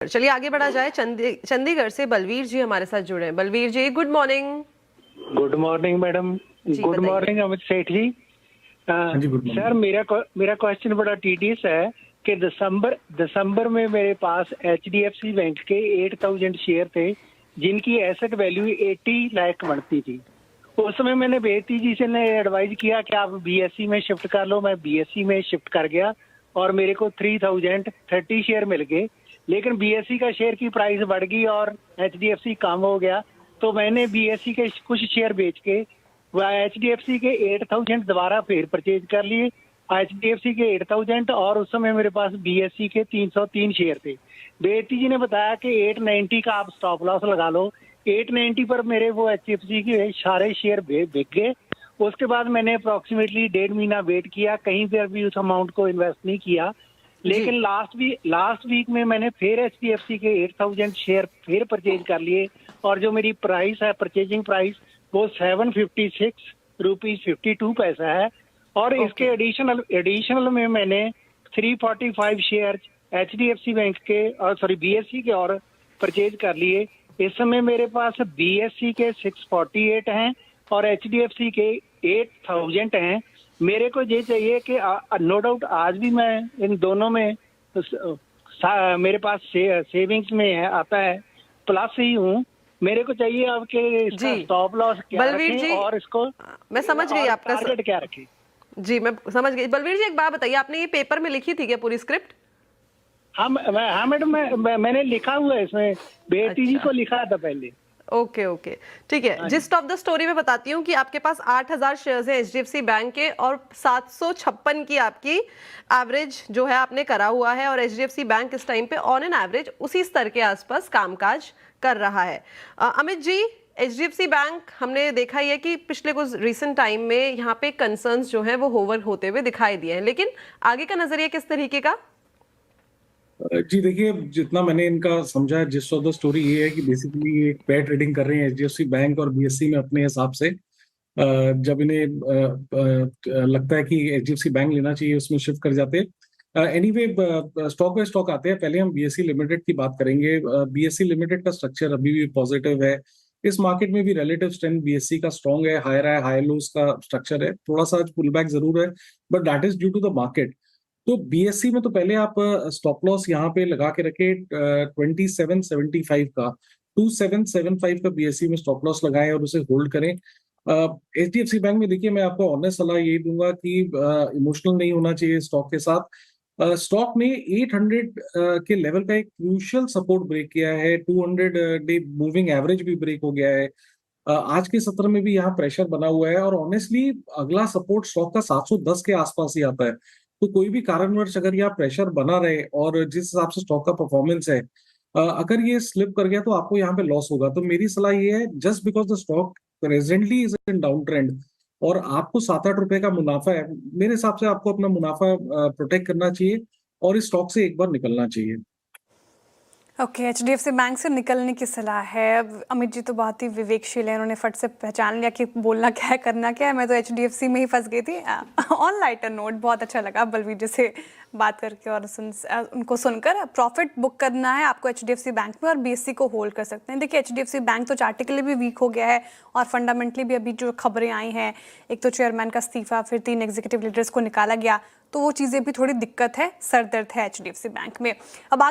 चलिए आगे बढ़ा जाए। चंडीगढ़ से बलवीर जी हमारे साथ जुड़े हैं। Balveer ji, good morning. Good morning madam. Ji good बताइए। मॉर्निंग अमित सेठ जी। हाँ जी, गुड सर मॉर्निंग। मेरा क्वेश्चन बड़ा टीडियस है कि दिसंबर में मेरे पास HDFC बैंक के 8000 शेयर थे जिनकी एसेट वैल्यू 80 लाख बनती थी। उस समय मैंने बेटी जी से ने एडवाइज किया कि आप BSE में शिफ्ट कर लो। मैं BSE में शिफ्ट कर गया और मेरे को 3030 शेयर मिल गए। लेकिन BSE का शेयर की प्राइस बढ़ गई और HDFC कम हो गया, तो मैंने BSE के कुछ शेयर बेच के वह HDFC के 8000 दोबारा फिर परचेज कर लिए। HDFC के 8000 और उस समय मेरे पास BSE के 303 शेयर थे। बेटी जी ने बताया कि 890 का आप स्टॉप लॉस लगा लो। 890 पर मेरे वो HDFC के सारे शेयर बिक गए। उसके बाद मैंने अप्रोक्सीमेटली 1.5 महीना वेट किया, कहीं पर भी उस अमाउंट को इन्वेस्ट नहीं किया। लेकिन जी लास्ट वीक में मैंने फिर HDFC के 8000 शेयर फिर परचेज कर लिए और जो मेरी प्राइस है, परचेजिंग प्राइस, वो 756 रुपीज 52 पैसा है। और इसके एडिशनल में मैंने 345 शेयर HDFC बैंक के और BSE के और परचेज कर लिए। इस समय मेरे पास BSE के 648 हैं और HDFC के 8000 हैं। मेरे को ये चाहिए कि नो डाउट आज भी मैं इन दोनों में मेरे पास सेविंग्स में है, आता है, प्लस ही हूँ। मेरे को चाहिए अब कि इसका जी स्टॉप लॉस क्या बलवीर रखें जी, और इसको मैं समझ गई और आपका टारगेट क्या रखें। जी मैं समझ गई। बलवीर जी, एक बात बताइए, आपने ये पेपर में लिखी थी क्या पूरी स्क्रिप्ट? हाँ मैडम, मैंने लिखा हुआ है इसमें, बेटी जी अच्छा, को लिखा था पहले। ओके ओके, ठीक है। हाँ जी। जिस्ट ऑफ द स्टोरी में बताती हूँ कि आपके पास 8000 शेयर्स हैं HDFC बैंक के और 756 की आपकी एवरेज जो है आपने करा हुआ है, और HDFC बैंक इस टाइम पे ऑन एन एवरेज उसी स्तर के आसपास कामकाज कर रहा है। अमित जी, HDFC बैंक हमने देखा ही है कि पिछले कुछ रिसेंट टाइम में यहाँ पे कंसर्न्स जो हैं वो होवर होते हुए दिखाई दिए हैं, लेकिन आगे का नजरिया किस तरीके का? जी देखिए, जितना मैंने इनका समझा, जिस ऑफ द स्टोरी ये है कि बेसिकली ये एक पेयर ट्रेडिंग कर रहे हैं HDFC बैंक और BSE में अपने हिसाब से। जब इन्हें लगता है कि HDFC बैंक लेना चाहिए, उसमें शिफ्ट कर जाते हैं। एनीवे, स्टॉक बाय स्टॉक आते हैं। पहले हम BSE लिमिटेड की बात करेंगे। BSE लिमिटेड का स्ट्रक्चर अभी भी पॉजिटिव है। इस मार्केट में भी रिलेटिव स्ट्रेंथ BSE का स्ट्रॉन्ग है, हाई लोज का स्ट्रक्चर है। थोड़ा सा पुल बैक जरूर है, but that is due to the market. तो BSE में तो पहले आप स्टॉप लॉस यहाँ पे लगा के रखे 2775 का। 2775 का BSE में स्टॉप लॉस लगाएं और उसे होल्ड करें। HDFC बैंक में देखिए, मैं आपको ऑनेस्ट सलाह यही दूंगा कि इमोशनल नहीं होना चाहिए स्टॉक के साथ। स्टॉक ने 800 के लेवल का एक क्रूशियल सपोर्ट ब्रेक किया है। 200 डे मूविंग एवरेज भी ब्रेक हो गया है। आज के सत्र में भी यहाँ प्रेशर बना हुआ है और ऑनेस्टली अगला सपोर्ट स्टॉक का 710 के आसपास ही आता है। तो कोई भी कारणवश अगर यहाँ प्रेशर बना रहे और जिस हिसाब से स्टॉक का परफॉर्मेंस है, अगर ये स्लिप कर गया तो आपको यहाँ पे लॉस होगा। तो मेरी सलाह ये है, just because the stock presently is in down trend और आपको 7-8 रुपए का मुनाफा है, मेरे हिसाब से आपको अपना मुनाफा प्रोटेक्ट करना चाहिए और इस स्टॉक से एक बार निकलना चाहिए। ओके, HDFC बैंक से निकलने की सलाह है। अब अमित जी तो बहुत ही विवेकशील है, उन्होंने फट से पहचान लिया कि बोलना क्या है, करना क्या है। मैं तो HDFC में ही फंस गई थी। ऑन लाइटर नोट, बहुत अच्छा लगा बलवीर जी से बात करके और उनको सुनकर। प्रॉफिट बुक करना है आपको HDFC बैंक में और BSE को होल्ड कर सकते हैं। देखिए, HDFC बैंक तो चार्टिकली भी वीक हो गया है और फंडामेंटली भी अभी जो खबरें आई हैं, एक तो चेयरमैन का इस्तीफा, फिर 3 एग्जीक्यूटिव लीडर्स को निकाला गया, तो वो चीज़ें भी थोड़ी दिक्कत है, सरदर्द है HDFC बैंक में। अब आगे